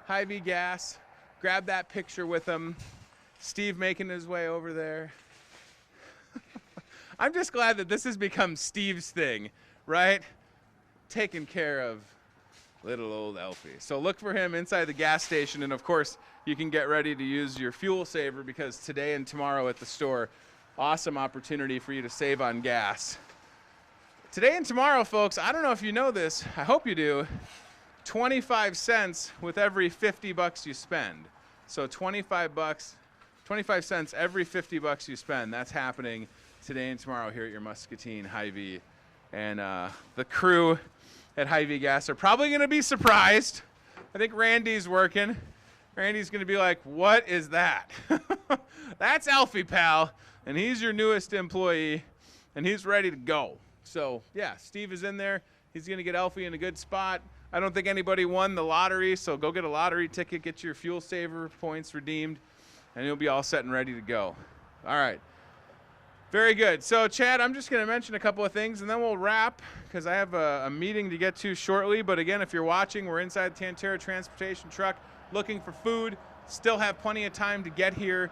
Hy-Vee gas. Grab that picture with him. Steve making his way over there. I'm just glad that this has become Steve's thing, right? Taking care of little old Elfie. So look for him inside the gas station, and of course, you can get ready to use your fuel saver because today and tomorrow at the store, awesome opportunity for you to save on gas. Today and tomorrow, folks, I don't know if you know this, I hope you do, 25 cents with every 50 bucks you spend. So 25 cents every 50 bucks you spend. That's happening today and tomorrow here at your Muscatine Hy-Vee. And the crew at Hy-Vee Gas are probably going to be surprised. I think Randy's working. Randy's going to be like, what is that? That's Alfie, pal. And he's your newest employee, and he's ready to go. So, yeah, Steve is in there. He's going to get Alfie in a good spot. I don't think anybody won the lottery, so go get a lottery ticket, get your fuel saver points redeemed, and you'll be all set and ready to go. All right. Very good. So, Chad, I'm just going to mention a couple of things, and then we'll wrap because I have a meeting to get to shortly. But, again, if you're watching, we're inside the Tantera transportation truck looking for food. Still have plenty of time to get here.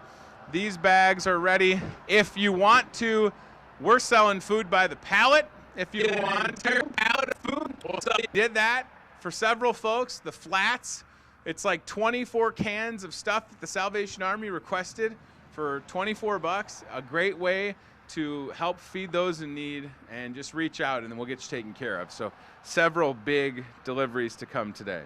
These bags are ready. If you want to, we're selling food by the pallet. If you want to, pallet of food. We did that for several folks. The flats, it's like 24 cans of stuff that the Salvation Army requested for 24 bucks. A great way to help feed those in need, and just reach out and then we'll get you taken care of. So several big deliveries to come today.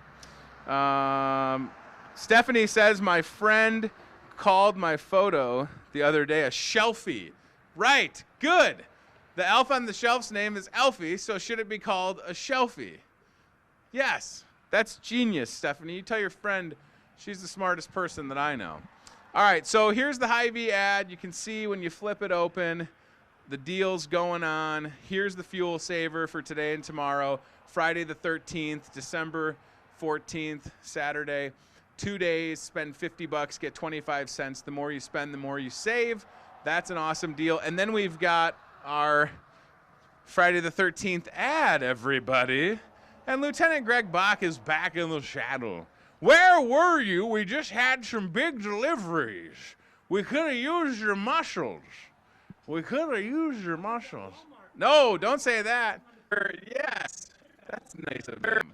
Stephanie says, my friend called my photo the other day a shelfie. Right, good. The elf on the shelf's name is Elfie, so should it be called a shelfie? Yes, that's genius, Stephanie. You tell your friend she's the smartest person that I know. All right, so here's the Hy-Vee ad. You can see when you flip it open, the deals going on. Here's the fuel saver for today and tomorrow, Friday the 13th, December 14th, Saturday. 2 days, spend 50 bucks, get 25 cents. The more you spend, the more you save. That's an awesome deal. And then we've got our Friday the 13th ad, everybody. And Lieutenant Greg Bach is back in the saddle. Where were you? We just had some big deliveries. We could have used your muscles. We could have used your muscles. No, don't say that. Yes, that's nice of him.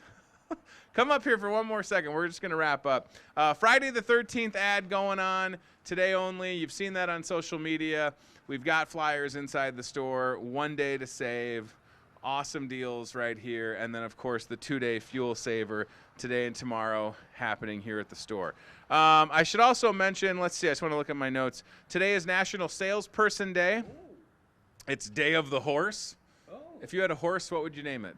Come up here for one more second. We're just going to wrap up. Friday the 13th ad going on today only. You've seen that on social media. We've got flyers inside the store. 1 day to save. Awesome deals right here. And then, of course, the 2-day fuel saver today and tomorrow happening here at the store. I should also mention, let's see, I just want to look at my notes. Today is National Salesperson Day. Ooh. It's Day of the Horse. Oh. If you had a horse, what would you name it?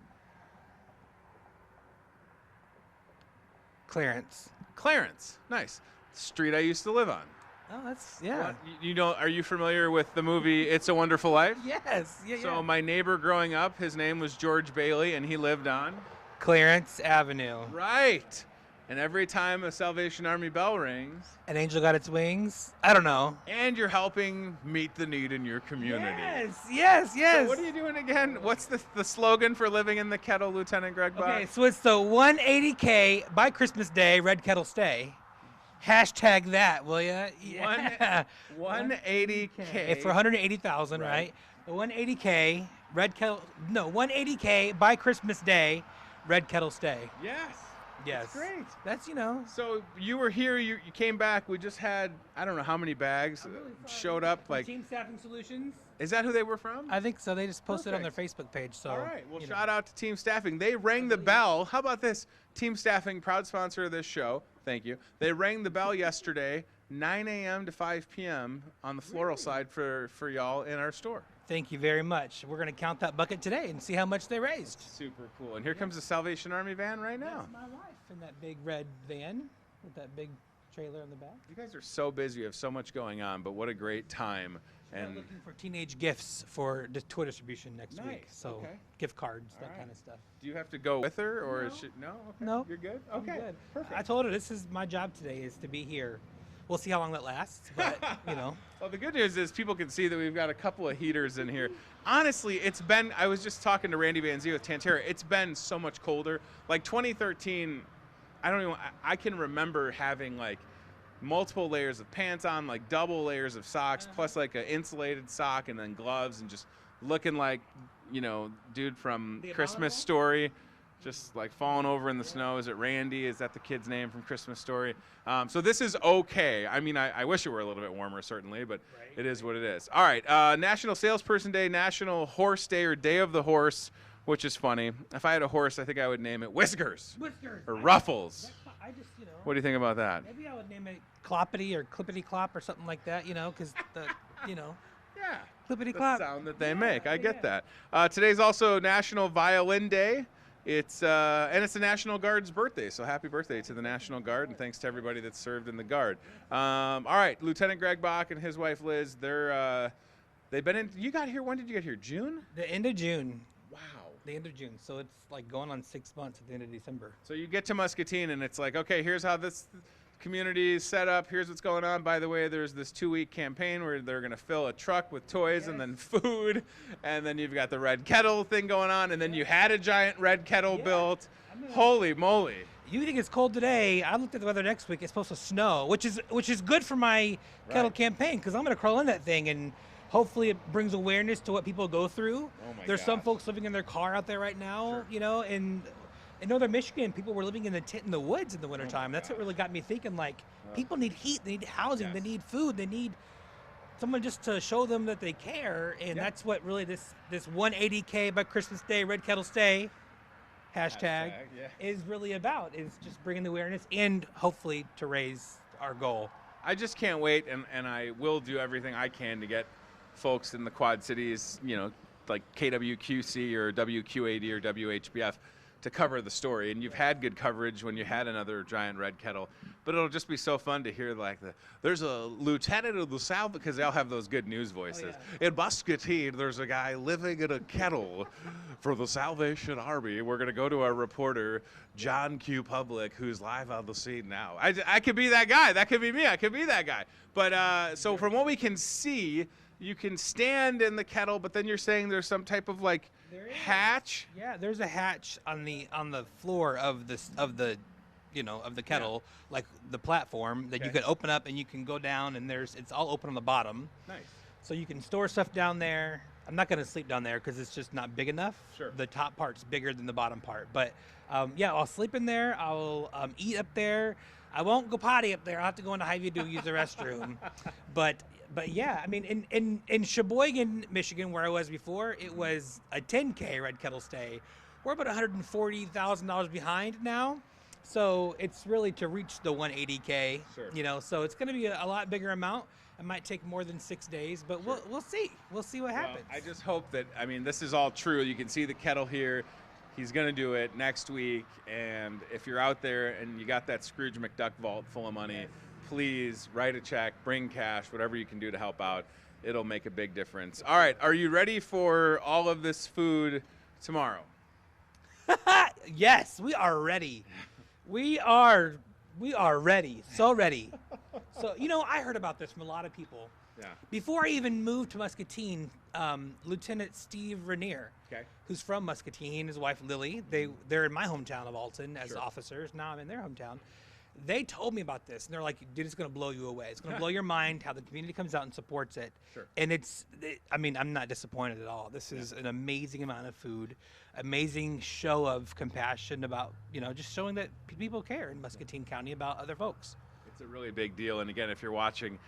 Clarence. Clarence. Nice. Street I used to live on. Oh, that's, yeah. You know, are you familiar with the movie It's a Wonderful Life? Yes. Yeah, so my neighbor growing up, his name was George Bailey, and he lived on Clarence Avenue. Right. And every time a Salvation Army bell rings, an angel got its wings. I don't know. And you're helping meet the need in your community. Yes. So what are you doing again? What's the slogan for living in the kettle, Lieutenant Greg Bach? Okay, so it's the 180K by Christmas Day, Red Kettle Stay. Hashtag that, will ya? Yeah. 180K. For 180,000, right? The 180K, 180K by Christmas Day, Red Kettle Stay. Yes. Yes. That's great. That's, you know. So you were here, you came back. We just had, I don't know how many bags showed up. Like Team Staffing Solutions. Is that who they were from? I think so. They just posted on their Facebook page. So. All right. Well, shout out to Team Staffing. They rang the bell. How about this? Team Staffing, proud sponsor of this show. Thank you. They rang the bell yesterday, 9 a.m. to 5 p.m. on the floral side for y'all in our store. Thank you very much. We're going to count that bucket today and see how much they raised. Super cool. And here comes the Salvation Army van right now. That's my wife in that big red van with that big trailer in the back. You guys are so busy. You have so much going on, but what a great time. And looking for teenage gifts for tour distribution next week. So gift cards, that kind of stuff. Do you have to go with her, or is she? No. Okay. No. You're good. Okay. I'm good. Perfect. I told her this is my job today, is to be here. We'll see how long that lasts, but you know. Well, the good news is people can see that we've got a couple of heaters in here. Honestly, it's been. I was just talking to Randy Van Zee with Tantera. It's been so much colder. Like 2013, I can remember having like multiple layers of pants on, like double layers of socks, plus like an insulated sock and then gloves, and just looking like, dude from Christmas Story, just like falling over in the snow. Is it Randy? Is that the kid's name from Christmas Story? So this is okay. I mean, I wish it were a little bit warmer, certainly, but it is what it is. All right, National Salesperson Day, National Horse Day, or Day of the Horse, which is funny. If I had a horse, I think I would name it Whiskers. Or Ruffles. What do you think about that? Maybe I would name it Cloppity or Clippity Clop or something like that, because Yeah. Clippity Clop. The sound that they make. I get that. Today's also National Violin Day. It's the National Guard's birthday, so happy birthday to the National Guard, and thanks to everybody that served in the Guard. All right, Lieutenant Greg Bach and his wife Liz, they've been in. You got here. When did you get here? June? The end of June. Wow. The end of June, so it's like going on 6 months at the end of December. So you get to Muscatine, and it's like, okay, here's how this community is set up. Here's what's going on. By the way, there's this 2-week campaign where they're going to fill a truck with toys and then food, and then you've got the red kettle thing going on, and then you had a giant red kettle built. Holy moly. You think it's cold today. I looked at the weather next week. It's supposed to snow, which is good for my kettle campaign, because I'm going to crawl in that thing, and hopefully it brings awareness to what people go through. There's some folks living in their car out there right now, and in northern Michigan, people were living in the tent in the woods in the wintertime. That's what really got me thinking, like, people need heat, they need housing, they need food, they need someone just to show them that they care, and that's what really this 180K by Christmas Day, Red Kettle Stay, hashtag is really about, is just bringing the awareness and hopefully to raise our goal. I just can't wait, and I will do everything I can to get folks in the Quad Cities, like KWQC or WQ80 or WHBF, to cover the story. And you've had good coverage when you had another giant red kettle, but it'll just be so fun to hear like there's a lieutenant of the South, because they all have those good news voices. In Muscatine, there's a guy living in a kettle for the Salvation Army. We're gonna go to our reporter, John Q. Public, who's live on the scene now. I could be that guy. That could be me. I could be that guy. But so from what we can see, you can stand in the kettle, but then you're saying there's some type of like hatch. Yeah, there's a hatch on the floor of the kettle, like the platform that you can open up and you can go down, and it's all open on the bottom. Nice. So you can store stuff down there. I'm not gonna sleep down there because it's just not big enough. Sure. The top part's bigger than the bottom part, but I'll sleep in there. I'll eat up there. I won't go potty up there. I'll have to go into Hy-Vee to use the restroom. But yeah, I mean, in Sheboygan, Michigan, where I was before, it was a 10K Red Kettle Stay. We're about $140,000 behind now. So it's really to reach the 180K, so it's going to be a lot bigger amount. It might take more than 6 days, but we'll see. We'll see what happens. I just hope that, this is all true. You can see the kettle here. He's going to do it next week, and if you're out there and you got that Scrooge McDuck vault full of money, please write a check, bring cash, whatever you can do to help out. It'll make a big difference. All right, are you ready for all of this food tomorrow? Yes, we are ready. We are ready, so ready. So, I heard about this from a lot of people. Yeah. Before I even moved to Muscatine, Lieutenant Steve Rainier, who's from Muscatine, and his wife Lily, they're in my hometown of Alton as officers. Now I'm in their hometown. They told me about this, and they're like, dude, it's going to blow you away. It's going to blow your mind how the community comes out and supports it. Sure. And I'm not disappointed at all. This is an amazing amount of food, amazing show of compassion about, just showing that people care in Muscatine County about other folks. It's a really big deal. And again, if you're watching,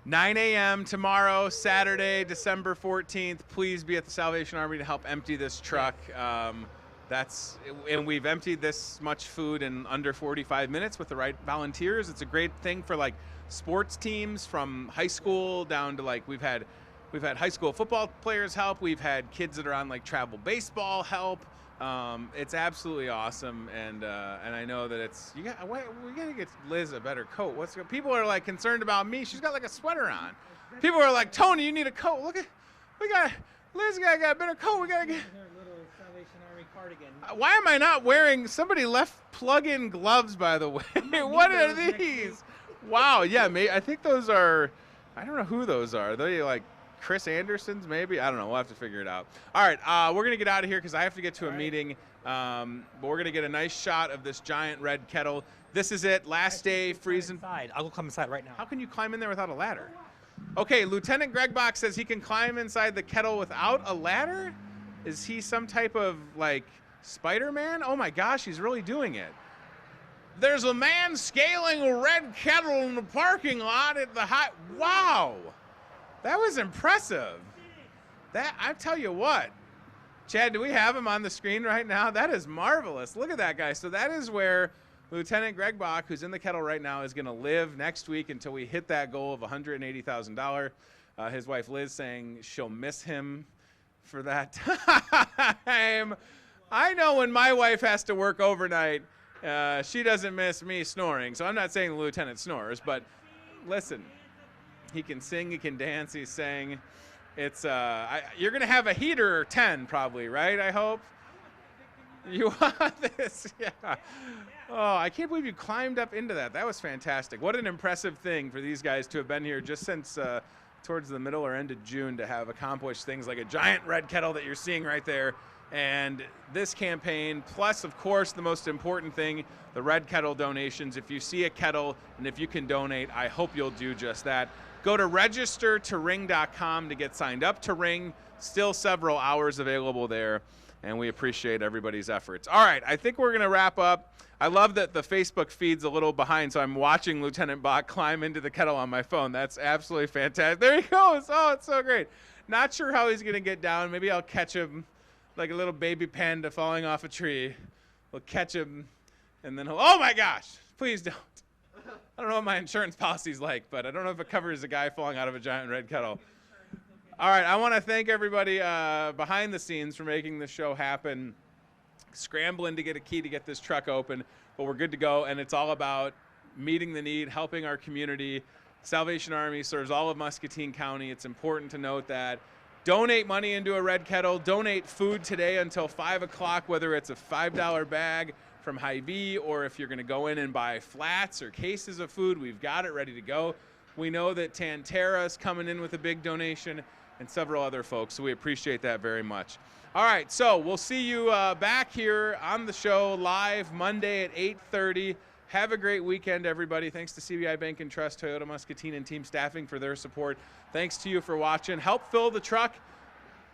9 a.m. tomorrow, Saturday, December 14th, please be at the Salvation Army to help empty this truck. And we've emptied this much food in under 45 minutes with the right volunteers. It's a great thing for like sports teams from high school down to like we've had high school football players help. We've had kids that are on like travel baseball help. It's absolutely awesome, and I know that we gotta get Liz a better coat. People are like concerned about me. She's got like a sweater on. People are like, Tony, you need a coat. Liz got a better coat. We gotta get. Cardigan. Why am I not wearing? Somebody left plug-in gloves, by the way. What are these? Wow. Yeah. I think those are. I don't know who those are. Are they like Chris Anderson's? Maybe. I don't know. We'll have to figure it out. All right. We're gonna get out of here because I have to get to a meeting. But we're gonna get a nice shot of this giant red kettle. This is it. Last day, freezing. I'll go climb inside right now. How can you climb in there without a ladder? Okay, Lieutenant Greg Bach says he can climb inside the kettle without a ladder? Is he some type of, like, Spider-Man? Oh, my gosh, he's really doing it. There's a man scaling a red kettle in the parking lot at the high. Wow. That was impressive. That, I tell you what. Chad, do we have him on the screen right now? That is marvelous. Look at that guy. So that is where Lieutenant Greg Bach, who's in the kettle right now, is going to live next week until we hit that goal of $180,000. His wife Liz saying she'll miss him for that time. I know when my wife has to work overnight, she doesn't miss me snoring. So I'm not saying the lieutenant snores, but listen, he can sing, he can dance, he's saying. It's you're going to have a heater 10 probably, right? I hope. You want this? Yeah. Oh, I can't believe you climbed up into that. That was fantastic. What an impressive thing for these guys to have been here just since towards the middle or end of June to have accomplished things like a giant red kettle that you're seeing right there. And this campaign, plus, of course, the most important thing, the red kettle donations. If you see a kettle and if you can donate, I hope you'll do just that. Go to registertoring.com to get signed up to Ring. Still several hours available there, and we appreciate everybody's efforts. All right, I think we're going to wrap up. I love that the Facebook feed's a little behind, so I'm watching Lieutenant Bach climb into the kettle on my phone. That's absolutely fantastic. There he goes. Oh, it's so great. Not sure how he's going to get down. Maybe I'll catch him like a little baby panda falling off a tree. We'll catch him, and then he'll, oh my gosh, please don't. I don't know what my insurance policy's like, but I don't know if it covers a guy falling out of a giant red kettle. All right, I want to thank everybody behind the scenes for making this show happen, scrambling to get a key to get this truck open, but we're good to go, and it's all about meeting the need, helping our community. Salvation Army serves all of Muscatine County. It's important to note that. Donate money into a red kettle. Donate food today until 5 o'clock, whether it's a $5 bag from Hy-Vee or if you're going to go in and buy flats or cases of food, we've got it ready to go. We know that Tantera is coming in with a big donation and several other folks, so we appreciate that very much. All right, so we'll see you back here on the show live Monday at 8:30. Have a great weekend, everybody. Thanks to CBI Bank and Trust, Toyota Muscatine, and Team Staffing for their support. Thanks to you for watching. Help fill the truck.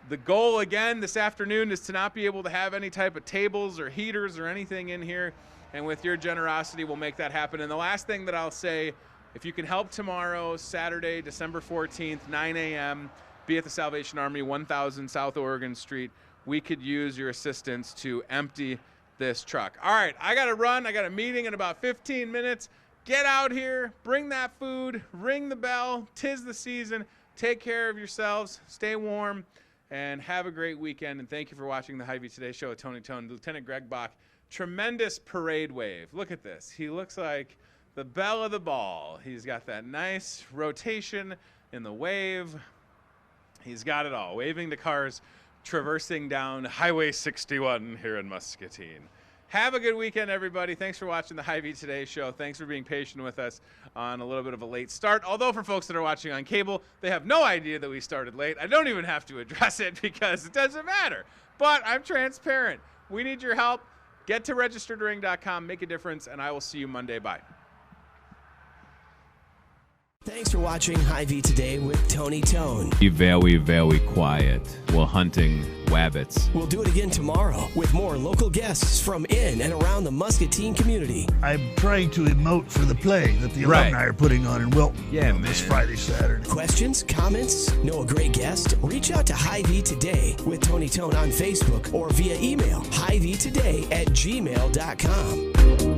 The goal, again, this afternoon is to not be able to have any type of tables or heaters or anything in here. And with your generosity, we'll make that happen. And the last thing that I'll say, if you can help tomorrow, Saturday, December 14th, 9 a.m., be at the Salvation Army, 1000 South Oregon Street. We could use your assistance to empty this truck. All right, I got to run. I got a meeting in about 15 minutes. Get out here, bring that food, ring the bell. 'Tis the season. Take care of yourselves. Stay warm. And have a great weekend, and thank you for watching the Hy-Vee Today Show with Tony Tone. Lieutenant Greg Bach, tremendous parade wave. Look at this. He looks like the belle of the ball. He's got that nice rotation in the wave. He's got it all. Waving to cars traversing down Highway 61 here in Muscatine. Have a good weekend, everybody. Thanks for watching the Hy-Vee Today Show. Thanks for being patient with us on a little bit of a late start. Although for folks that are watching on cable, they have no idea that we started late. I don't even have to address it because it doesn't matter. But I'm transparent. We need your help. Get to registeredring.com, make a difference, and I will see you Monday. Bye. Thanks for watching Hy-Vee Today with Tony Tone. Be very, very quiet while hunting wabbits. We'll do it again tomorrow with more local guests from in and around the Muscatine community. I'm trying to emote for the play that the alumni are putting on in Wilton this Friday, Saturday. Questions, comments, know a great guest? Reach out to Hy-Vee Today with Tony Tone on Facebook or via email, hyveetoday@gmail.com.